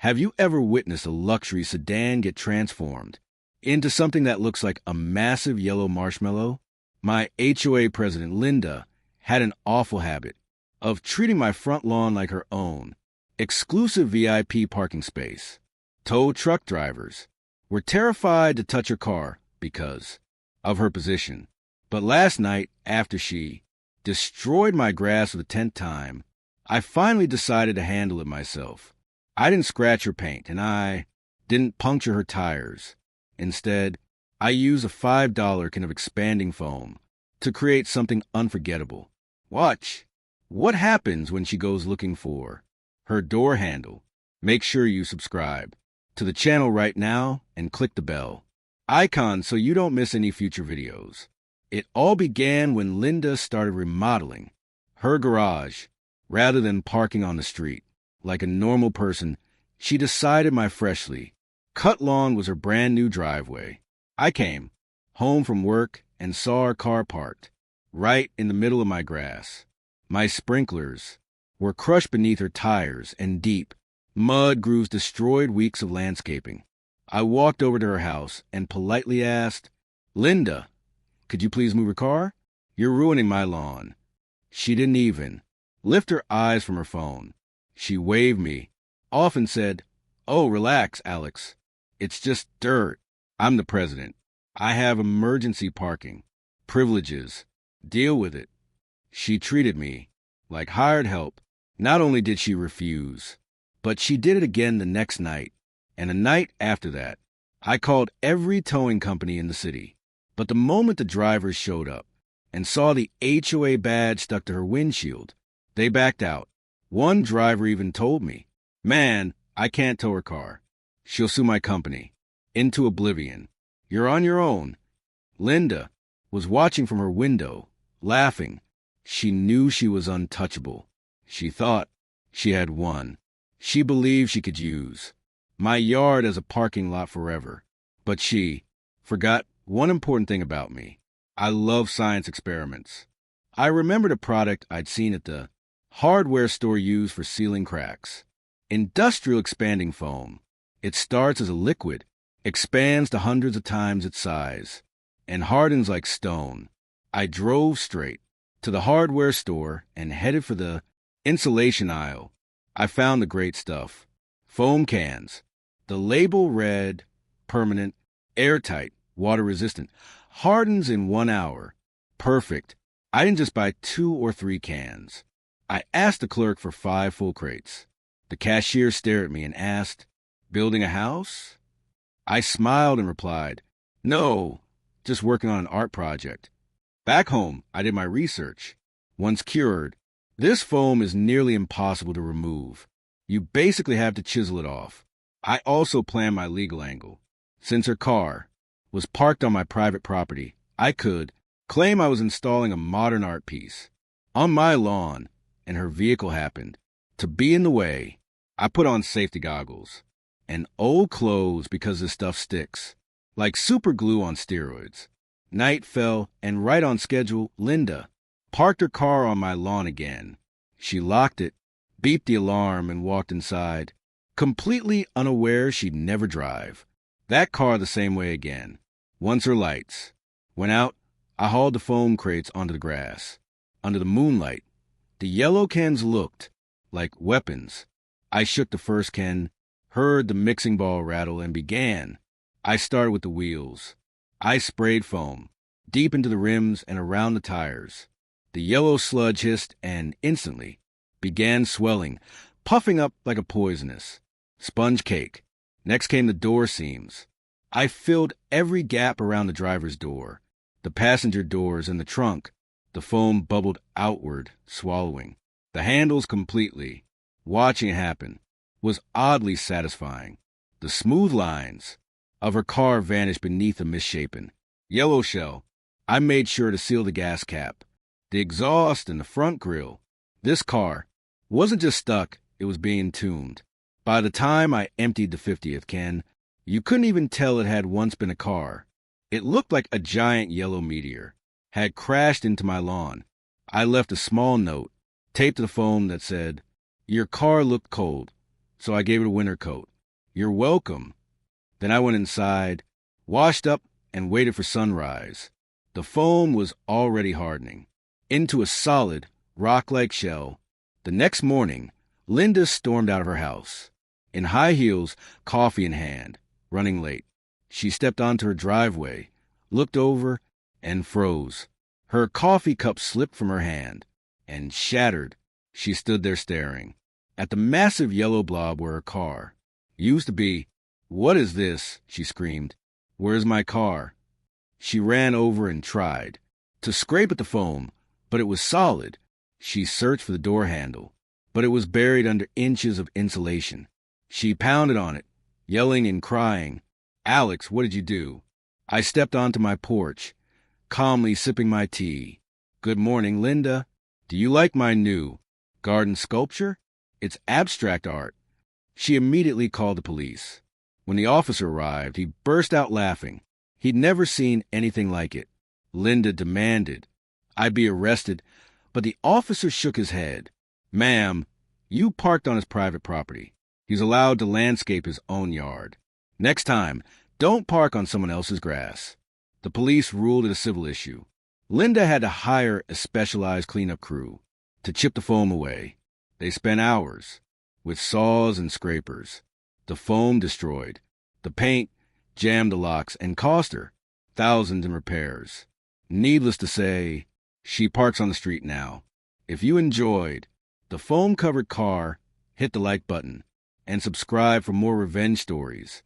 Have you ever witnessed a luxury sedan get transformed into something that looks like a massive yellow marshmallow? My HOA president, Linda, had an awful habit of treating my front lawn like her own exclusive VIP parking space. Tow truck drivers were terrified to touch her car because of her position. But last night, after she destroyed my grass for the 10th time, I finally decided to handle it myself. I didn't scratch her paint, and I didn't puncture her tires. Instead, I used a $5 can of expanding foam to create something unforgettable. Watch what happens when she goes looking for her door handle. Make sure you subscribe to the channel right now and click the bell icon so you don't miss any future videos. It all began when Linda started remodeling her garage rather than parking on the street. Like a normal person, she decided my freshly cut lawn was her brand new driveway. I came home from work and saw her car parked right in the middle of my grass. My sprinklers were crushed beneath her tires, and deep mud grooves destroyed weeks of landscaping. I walked over to her house and politely asked, "Linda, could you please move your car? You're ruining my lawn." She didn't even lift her eyes from her phone. She waved me off and said, "Oh, relax, Alex. It's just dirt. I'm the president. I have emergency parking privileges. Deal with it." She treated me like hired help. Not only did she refuse, but she did it again the next night, and a night after that. I called every towing company in the city. But the moment the drivers showed up and saw the HOA badge stuck to her windshield, they backed out. One driver even told me, "Man, I can't tow her car. She'll sue my company into oblivion. You're on your own." Linda was watching from her window, laughing. She knew she was untouchable. She thought she had won. She believed she could use my yard as a parking lot forever. But she forgot one important thing about me. I love science experiments. I remembered a product I'd seen at the hardware store used for sealing cracks. Industrial expanding foam. It starts as a liquid, expands to hundreds of times its size, and hardens like stone. I drove straight to the hardware store and headed for the insulation aisle. I found the great stuff. Foam cans. The label read, "Permanent, airtight, water-resistant, hardens in 1 hour." Perfect. I didn't just buy 2 or 3 cans. I asked the clerk for 5 full crates. The cashier stared at me and asked, "Building a house?" I smiled and replied, "No, just working on an art project." Back home, I did my research. Once cured, this foam is nearly impossible to remove. You basically have to chisel it off. I also planned my legal angle. Since her car was parked on my private property, I could claim I was installing a modern art piece on my lawn, and her vehicle happened to be in the way. I put on safety goggles and old clothes because this stuff sticks like super glue on steroids. Night fell, and right on schedule, Linda parked her car on my lawn again. She locked it, beeped the alarm, and walked inside, completely unaware she'd never drive that car the same way again. Once her lights went out, I hauled the foam crates onto the grass. Under the moonlight, the yellow cans looked like weapons. I shook the first can, heard the mixing ball rattle, and began. I started with the wheels. I sprayed foam deep into the rims and around the tires. The yellow sludge hissed and instantly began swelling, puffing up like a poisonous sponge cake. Next came the door seams. I filled every gap around the driver's door, the passenger doors, and the trunk. The foam bubbled outward, swallowing the handles completely. Watching it happen was oddly satisfying. The smooth lines of her car vanished beneath a misshapen yellow shell. I made sure to seal the gas cap, the exhaust, and the front grille. This car wasn't just stuck, it was being tuned. By the time I emptied the 50th can, you couldn't even tell it had once been a car. It looked like a giant yellow meteor had crashed into my lawn. I left a small note taped to the foam that said, "Your car looked cold, so I gave it a winter coat. You're welcome. Then I went inside, washed up, and waited for sunrise. The foam was already hardening into a solid, rock-like shell. The next morning, Linda stormed out of her house, in high heels, coffee in hand, running late. She stepped onto her driveway, looked over, and froze. Her coffee cup slipped from her hand and shattered. She stood there staring at the massive yellow blob where her car used to be. "What is this?" she screamed. "Where's my car?" She ran over and tried to scrape at the foam, but it was solid. She searched for the door handle, but it was buried under inches of insulation. She pounded on it, yelling and crying, "Alex, what did you do?" I stepped onto my porch, calmly sipping my tea. "Good morning, Linda. Do you like my new garden sculpture? It's abstract art." She immediately called the police. When the officer arrived, he burst out laughing. He'd never seen anything like it. Linda demanded I'd be arrested, but the officer shook his head. "Ma'am, you parked on his private property. He's allowed to landscape his own yard. Next time, don't park on someone else's grass." The police ruled it a civil issue. Linda had to hire a specialized cleanup crew to chip the foam away. They spent hours with saws and scrapers. The foam destroyed. The paint jammed the locks and cost her thousands in repairs. Needless to say, she parks on the street now. If you enjoyed the foam-covered car, hit the like button and subscribe for more revenge stories.